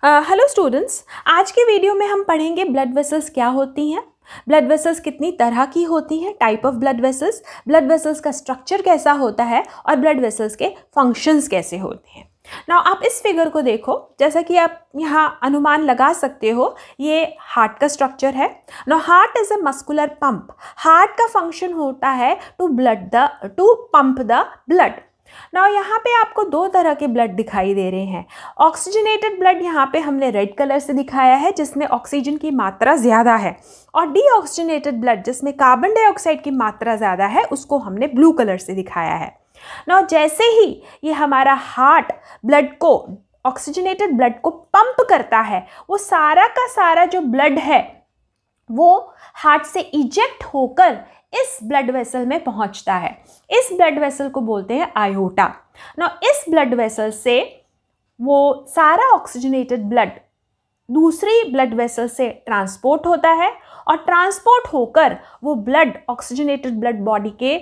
Hello students, आज के video में हम पढ़ेंगे ब्लड वेसल्स क्या होती हैं, ब्लड वेसल्स कितनी तरह की होती हैं, टाइप ऑफ ब्लड वेसल्स का स्ट्रक्चर कैसा होता है और ब्लड वेसल्स के फंक्शंस कैसे होते हैं। नाउ आप इस फिगर को देखो, जैसा कि आप यहाँ अनुमान लगा सकते हो, ये हार्ट का स्ट्रक्चर है। Now heart is a muscular pump. Heart का फंक्शन होता है to pump the blood. Now यहाँ पे आपको दो तरह के ब्लड दिखाई दे रहे हैं। ऑक्सीजनेटेड ब्लड यहाँ पे हमने रेड कलर से दिखाया है, जिसमें ऑक्सीजन की मात्रा ज़्यादा है, और डीऑक्सीजनेटेड ब्लड जिसमें कार्बन डाइऑक्साइड की मात्रा ज़्यादा है, उसको हमने ब्लू कलर से दिखाया है। नाउ जैसे ही ये हमारा हार्ट ब्लड को, ऑक्सीजनेटेड ब्लड को पंप करता है, वो सारा का सारा जो ब्लड है वो हार्ट से इजेक्ट होकर इस ब्लड वेसल में पहुंचता है। इस ब्लड वेसल को बोलते हैं आयोटा। ना इस ब्लड वेसल से वो सारा ऑक्सीजनेटेड ब्लड दूसरी ब्लड वेसल से ट्रांसपोर्ट होता है, और ट्रांसपोर्ट होकर वो ब्लड, ऑक्सीजनेटेड ब्लड बॉडी के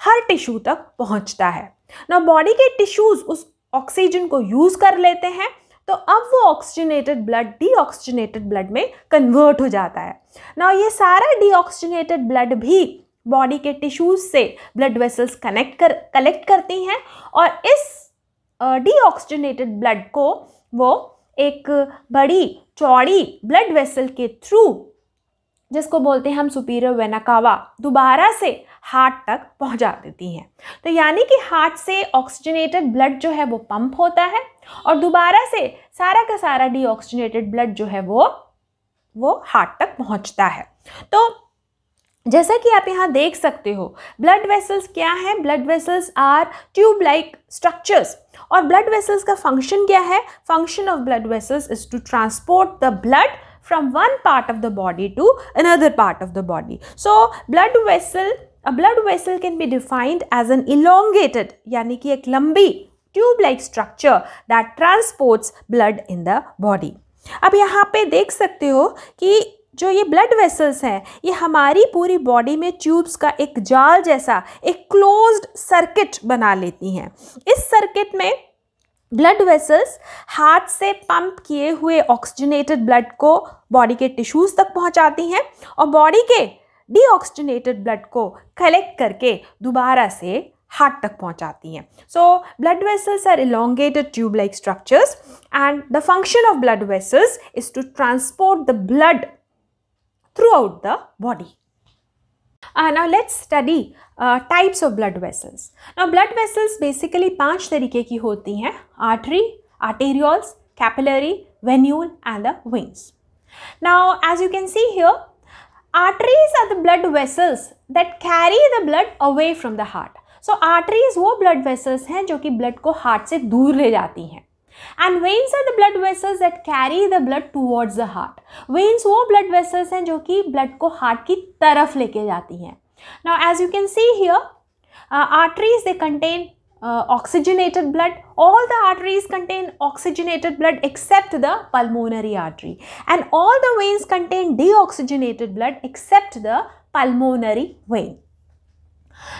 हर टिश्यू तक पहुंचता है। ना बॉडी के टिश्यूज उस ऑक्सीजन को यूज कर लेते हैं, तो अब वो ऑक्सीजनेटेड ब्लड डीऑक्सीजनेटेड ब्लड में कन्वर्ट हो जाता है। ना ये सारा डीऑक्सीजनेटेड ब्लड भी बॉडी के टिश्यूज से ब्लड वेसल्स कलेक्ट करती हैं, और इस डीऑक्सीजनेटेड ब्लड को वो एक बड़ी चौड़ी ब्लड वेसल के थ्रू, जिसको बोलते हैं हम सुपीरियर वेना कावा, दोबारा से हार्ट तक पहुंचा देती हैं। तो यानी कि हार्ट से ऑक्सीजनेटेड ब्लड जो है वो पंप होता है, और दोबारा से सारा का सारा डीऑक्सीजनेटेड ब्लड जो है वो हार्ट तक पहुंचता है। तो जैसा कि आप यहाँ देख सकते हो, ब्लड वेसल्स क्या हैं? Blood vessels are tube like structures. और ब्लड वेसल्स का फंक्शन क्या है? Function of blood vessels is to transport the blood from one part of the body to another part of the body. So a blood vessel can be defined as an elongated, यानी कि एक लंबी tube like structure that transports blood in the body. अब यहाँ पे देख सकते हो कि जो ये ब्लड वेसल्स हैं, ये हमारी पूरी बॉडी में ट्यूब्स का एक जाल जैसा एक क्लोज्ड सर्किट बना लेती हैं। इस सर्किट में ब्लड वेसल्स हार्ट से पंप किए हुए ऑक्सीजनेटेड ब्लड को बॉडी के टिश्यूज तक पहुंचाती हैं, और बॉडी के डीऑक्सीजनेटेड ब्लड को कलेक्ट करके दोबारा से हार्ट तक पहुंचाती हैं। So blood vessels are elongated tube like structures, and the function of blood vessels is to transport the blood throughout the body. Now let's study types of blood vessels. Now blood vessels basically 5 तरीके की होती हैं: artery, arterioles, capillary, venule and the veins. Now as you can see here, arteries are the blood vessels that carry the blood away from the heart. So arteries वो blood vessels हैं जो कि blood को heart से दूर ले जाती हैं, and veins are the blood vessels that carry the blood towards the heart. Veins वो blood vessels हैं जो कि blood को heart की तरफ लेके जाती हैं. Now as you can see here, arteries they contain oxygenated blood. All the arteries contain oxygenated blood except the pulmonary artery, and all the veins contain deoxygenated blood except the pulmonary vein.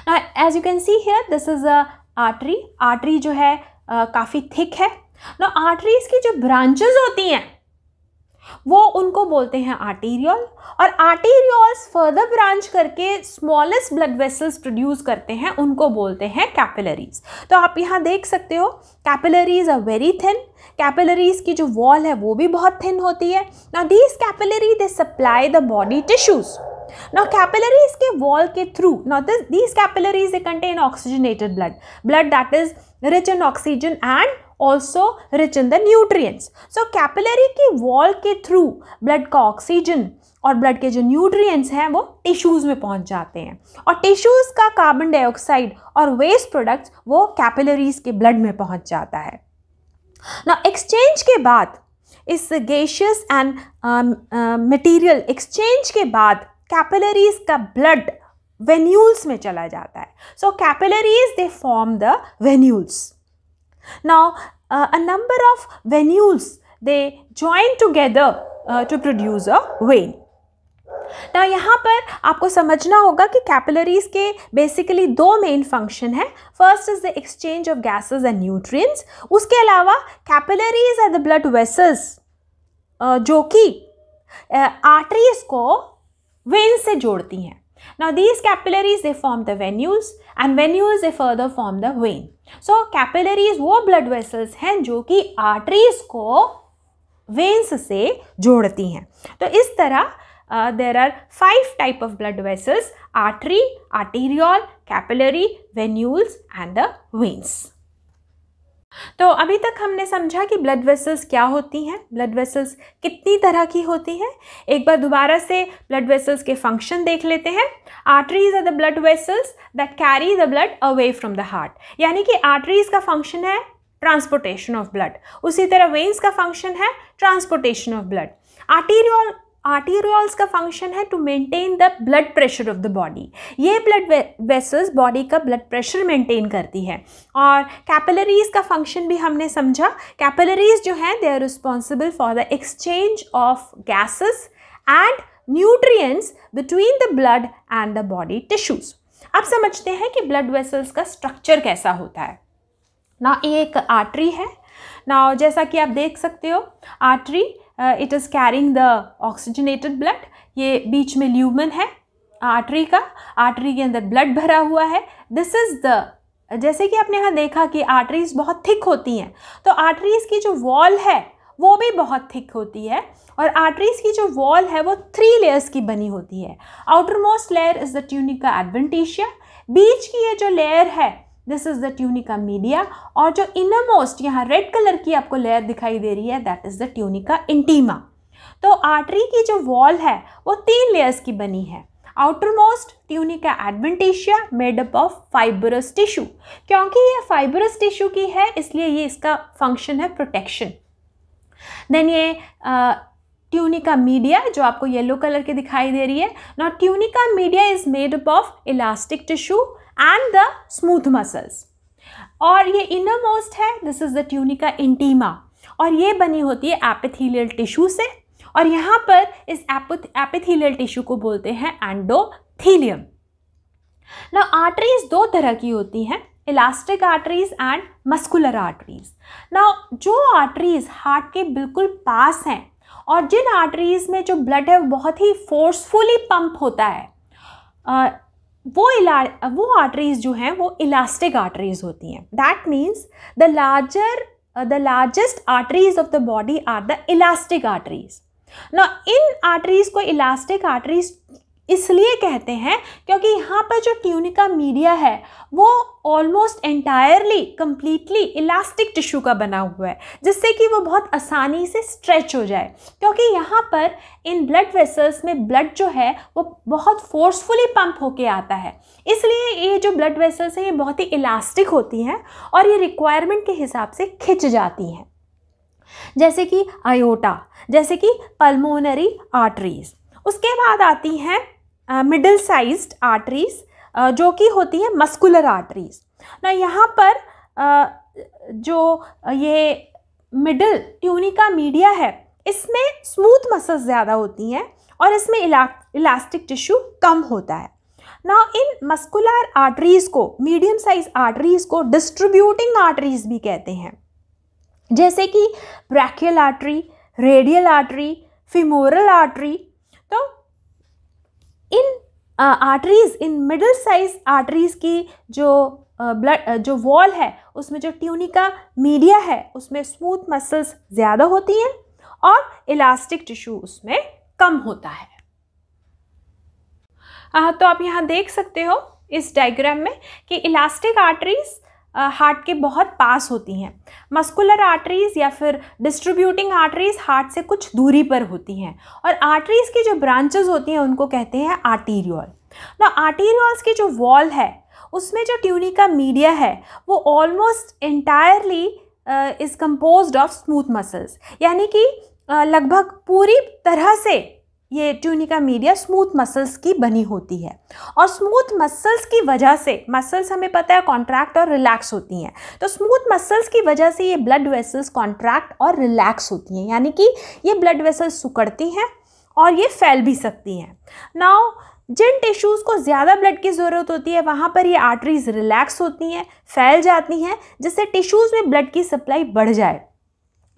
Now as you can see here, this is a artery. Artery जो है काफ़ी thick है। Now arteries की जो branches होती हैं वो उनको बोलते हैं आर्टीरियल, और आर्टीरियल्स फर्दर ब्रांच करके स्मॉलेस्ट ब्लड वेसल्स प्रोड्यूस करते हैं, उनको बोलते हैं कैपिलरीज। तो आप यहाँ देख सकते हो, capillaries are very thin. Capillaries की जो वॉल है वो भी बहुत थिन होती है। Now these capillary they supply the body tissues. Now capillaries के वॉल के through, now these capillaries they contain oxygenated blood that is rich in oxygen and also rich in the nutrients. So capillary की wall के through blood का oxygen और blood के जो nutrients हैं वो टिश्यूज में पहुंच जाते हैं, और टिश्यूज का कार्बन डाइऑक्साइड और वेस्ट प्रोडक्ट्स वो कैपिलरीज के ब्लड में पहुंच जाता है। ना एक्सचेंज के बाद, इस गैसियस एंड मटेरियल एक्सचेंज के बाद कैपिलरीज का ब्लड वेन्यूल्स में चला जाता है। So capillaries they form the venules. Now, a number of venules they join together to produce a vein. Now यहाँ पर आपको समझना होगा कि कैपिलरीज के बेसिकली दो मेन फंक्शन है. First is the exchange of gases and nutrients. उसके अलावा capillaries are the blood vessels जो कि आर्टरीज को वेन से जोड़ती हैं. Now these capillaries they form the venules and venules they further form the vein. So capillaries वो blood vessels हैं जो कि arteries को veins से जोड़ती हैं. तो इस तरह there are 5 type of blood vessels: artery, arteriole, capillary, venules and the veins. तो अभी तक हमने समझा कि ब्लड वेसल्स क्या होती हैं, ब्लड वेसल्स कितनी तरह की होती हैं. एक बार दोबारा से ब्लड वेसल्स के फंक्शन देख लेते हैं. Arteries are the blood vessels that carry the blood away from the heart. यानी कि आर्टरीज का फंक्शन है ट्रांसपोर्टेशन ऑफ ब्लड. उसी तरह वेन्स का फंक्शन है ट्रांसपोर्टेशन ऑफ ब्लड. आर्टीरियोल्स का फंक्शन है to maintain the blood pressure of the body. ये ब्लड वेसल्स बॉडी का ब्लड प्रेशर मेंटेन करती है. और कैपिलरीज का फंक्शन भी हमने समझा. कैपिलरीज जो हैं they are responsible for the exchange of gases and nutrients between the blood and the body tissues. अब समझते हैं कि ब्लड वेसल्स का स्ट्रक्चर कैसा होता है. ना एक आर्टरी है. ना जैसा कि आप देख सकते हो artery it is carrying the oxygenated blood. ये बीच में ल्यूमन है आर्टरी का. आर्टरी के अंदर ब्लड भरा हुआ है. दिस इज़ द, जैसे कि आपने यहाँ देखा कि आर्टरीज बहुत थिक होती हैं, तो आर्टरीज की जो वॉल है वो भी बहुत थिक होती है. और आर्टरीज की जो वॉल है वो 3 लेयर्स की बनी होती है. Outer most layer is the tunica adventitia. बीच की ये जो लेयर है this is the tunica media. और जो इनर मोस्ट यहाँ रेड कलर की आपको लेयर दिखाई दे रही है that is the tunica intima. तो आर्टरी की जो वॉल है वो 3 लेयर्स की बनी है. Outer most tunica adventitia made up of fibrous tissue. क्योंकि ये फाइबरस टिश्यू की है इसलिए ये इसका फंक्शन है प्रोटेक्शन. देन ये ट्यूनिका मीडिया जो आपको येलो कलर की दिखाई दे रही है. Now tunica media is made up of elastic tissue and the smooth muscles. और ये इनर मोस्ट है this is the tunica intima. और ये बनी होती है एपिथेलियल टिश्यू से. और यहाँ पर इस एपिथेलियल टिश्यू को बोलते हैं एंडोथेलियम. नाउ आर्टरीज 2 तरह की होती हैं, elastic arteries and muscular arteries. Now जो आर्टरीज हार्ट के बिल्कुल पास हैं और जिन आर्टरीज में जो ब्लड है वो बहुत ही फोर्सफुली पंप होता है, वो आर्टरीज जो हैं वो इलास्टिक आर्टरीज होती हैं. That means the largest arteries of the body are the elastic arteries. ना इन आर्टरीज को इलास्टिक आर्टरीज इसलिए कहते हैं क्योंकि यहाँ पर जो ट्यूनिका मीडिया है वो almost entirely completely elastic tissue का बना हुआ है, जिससे कि वो बहुत आसानी से स्ट्रेच हो जाए. क्योंकि यहाँ पर इन ब्लड वेसल्स में ब्लड जो है वो बहुत फोर्सफुली पंप होके आता है, इसलिए ये जो ब्लड वेसल्स हैं ये बहुत ही इलास्टिक होती हैं और ये रिक्वायरमेंट के हिसाब से खिंच जाती हैं. जैसे कि आयोटा, जैसे कि पल्मोनरी आर्टरीज. उसके बाद आती हैं मिडिल साइज्ड आर्टरीज जो कि होती है मस्कुलर आर्टरीज. ना यहाँ पर जो ये मिडिल ट्यूनिका मीडिया है इसमें स्मूथ मसल्स ज़्यादा होती हैं और इसमें इलास्टिक टिश्यू कम होता है. ना इन मस्कुलर आर्टरीज को, मीडियम साइज आर्टरीज को डिस्ट्रीब्यूटिंग आर्टरीज भी कहते हैं, जैसे कि brachial artery, radial artery, femoral artery. तो इन आर्टरीज, इन मिडिल साइज आर्टरीज की जो जो वॉल है उसमें जो ट्यूनिका मीडिया है उसमें स्मूथ मसल्स ज़्यादा होती हैं और इलास्टिक टिश्यू उसमें कम होता है. तो आप यहाँ देख सकते हो इस डायग्राम में कि इलास्टिक आर्टरीज हार्ट के बहुत पास होती हैं. मस्कुलर आर्टरीज या फिर डिस्ट्रीब्यूटिंग आर्टरीज हार्ट से कुछ दूरी पर होती हैं. और आर्टरीज की जो ब्रांचेस होती हैं उनको कहते हैं आर्टीरियोल. ना आर्टीरियोल्स की जो वॉल है उसमें जो ट्यूनिका मीडिया है वो almost entirely is composed of smooth muscles. यानी कि लगभग पूरी तरह से ये ट्यूनिका मीडिया स्मूथ मसल्स की बनी होती है. और स्मूथ मसल्स की वजह से, मसल्स हमें पता है कॉन्ट्रैक्ट और रिलैक्स होती हैं, तो स्मूथ मसल्स की वजह से ये ब्लड वेसल्स कॉन्ट्रैक्ट और रिलैक्स होती हैं. यानी कि ये ब्लड वेसल्स सिकुड़ती हैं और ये फैल भी सकती हैं. नाउ जिन टिश्यूज़ को ज़्यादा ब्लड की ज़रूरत होती है वहाँ पर ये आर्टरीज रिलैक्स होती हैं, फैल जाती हैं, जिससे टिश्यूज़ में ब्लड की सप्लाई बढ़ जाए.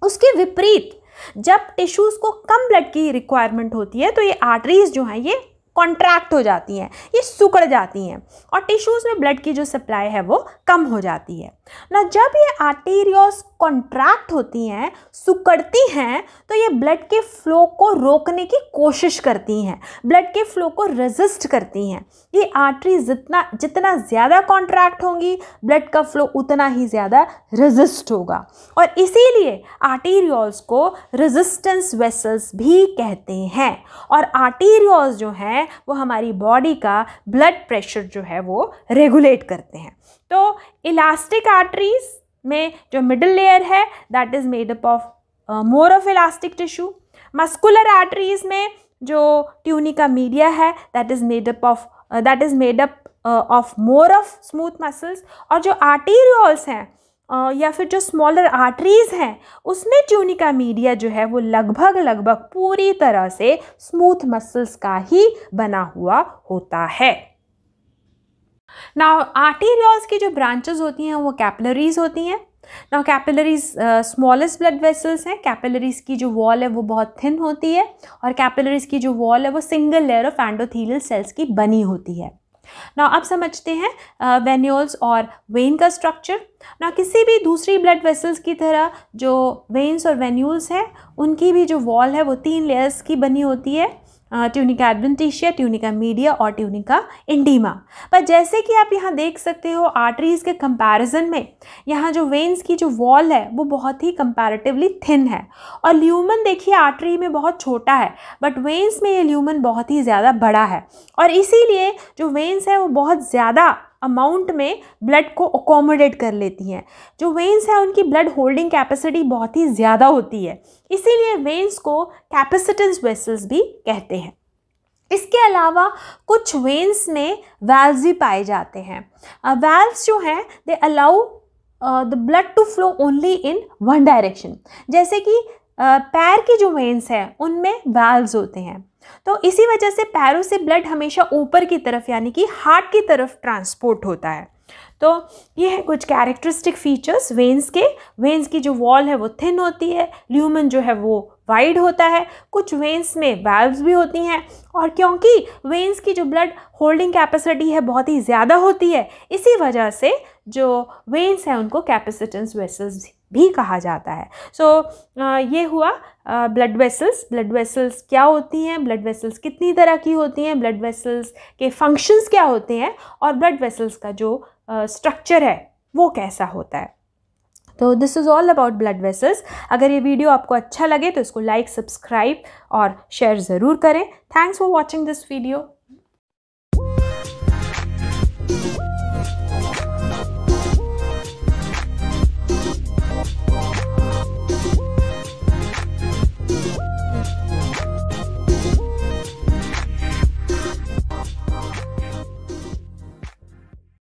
उसके विपरीत जब टिश्यूज़ को कम ब्लड की रिक्वायरमेंट होती है तो ये आर्टरीज जो हैं ये कॉन्ट्रैक्ट हो जाती हैं, ये सिकुड़ जाती हैं और टिश्यूज़ में ब्लड की जो सप्लाई है वो कम हो जाती है ना। जब ये आर्टेरियोस कॉन्ट्रैक्ट होती हैं, सिकुड़ती हैं, तो ये ब्लड के फ्लो को रोकने की कोशिश करती हैं, ब्लड के फ्लो को रेजिस्ट करती हैं। ये आर्टरी जितना ज़्यादा कॉन्ट्रैक्ट होंगी, ब्लड का फ्लो उतना ही ज़्यादा रेजिस्ट होगा और इसीलिए आर्टेरियोल्स को रेजिस्टेंस वेसल्स भी कहते हैं। और आर्टेरियोल्स जो हैं वो हमारी बॉडी का ब्लड प्रेशर जो है वो रेगुलेट करते हैं। तो इलास्टिक आर्टरीज में जो मिडल लेयर है that is made up of more of elastic tissue. Muscular arteries में जो ट्यूनिका मीडिया है that is made up of more of smooth muscles. और जो आर्टेरियोल्स हैं या फिर जो स्मॉलर आर्टरीज हैं उसमें ट्यूनिका मीडिया जो है वो लगभग पूरी तरह से स्मूथ मसल्स का ही बना हुआ होता है। नाउ आर्टेरियोल्स की जो ब्रांचेस होती हैं वो कैपिलरीज होती हैं। Now capillaries smallest blood vessels हैं। कैपिलरीज की जो वॉल है वो बहुत थिन होती है और कैपिलरीज की जो वॉल है वो single layer of endothelial cells की बनी होती है। नाउ अब समझते हैं वेन्यूल्स और वेन का स्ट्रक्चर। ना किसी भी दूसरी ब्लड वेसल्स की तरह जो वेन्स और वेन्यूल्स हैं उनकी भी जो वॉल है वो 3 लेयर्स की बनी होती है, ट्यूनिका एडवेंटिशिया, ट्यूनिका मीडिया और ट्यूनिका इंटीमा। पर जैसे कि आप यहाँ देख सकते हो आर्टरीज के कंपैरिजन में यहाँ जो वेन्स की जो वॉल है वो बहुत ही कंपैरेटिवली थिन है और ल्यूमन देखिए आर्टरी में बहुत छोटा है बट वेन्स में ये ल्यूमन बहुत ही ज़्यादा बड़ा है और इसीलिए जो वेन्स है वो बहुत ज़्यादा अमाउंट में ब्लड को अकोमोडेट कर लेती हैं। जो वेन्स हैं उनकी ब्लड होल्डिंग कैपेसिटी बहुत ही ज़्यादा होती है, इसीलिए वेन्स को कैपेसिटेंस वेसल्स भी कहते हैं। इसके अलावा कुछ वेन्स में वाल्व्स भी पाए जाते हैं। वाल्व्स जो हैं they allow the blood to flow only in one direction. जैसे कि पैर की जो वेन्स हैं उनमें वाल्व्स होते हैं, तो इसी वजह से पैरों से ब्लड हमेशा ऊपर की तरफ यानी कि हार्ट की तरफ ट्रांसपोर्ट होता है। तो ये है कुछ कैरेक्टरिस्टिक फीचर्स वेन्स के। वेन्स की जो वॉल है वो थिन होती है, ल्यूमन जो है वो वाइड होता है, कुछ वेन्स में वाल्व्स भी होती हैं और क्योंकि वेन्स की जो ब्लड होल्डिंग कैपेसिटी है बहुत ही ज़्यादा होती है इसी वजह से जो वेन्स हैं उनको कैपेसिटेंस वेसल्स भी कहा जाता है। ये हुआ ब्लड वेसल्स। ब्लड वेसल्स क्या होती हैं, ब्लड वेसल्स कितनी तरह की होती हैं, ब्लड वेसल्स के फंक्शंस क्या होते हैं और ब्लड वेसल्स का जो स्ट्रक्चर है वो कैसा होता है। तो this is all about blood vessels. अगर ये वीडियो आपको अच्छा लगे तो इसको लाइक, सब्सक्राइब और शेयर ज़रूर करें। Thanks for watching this video.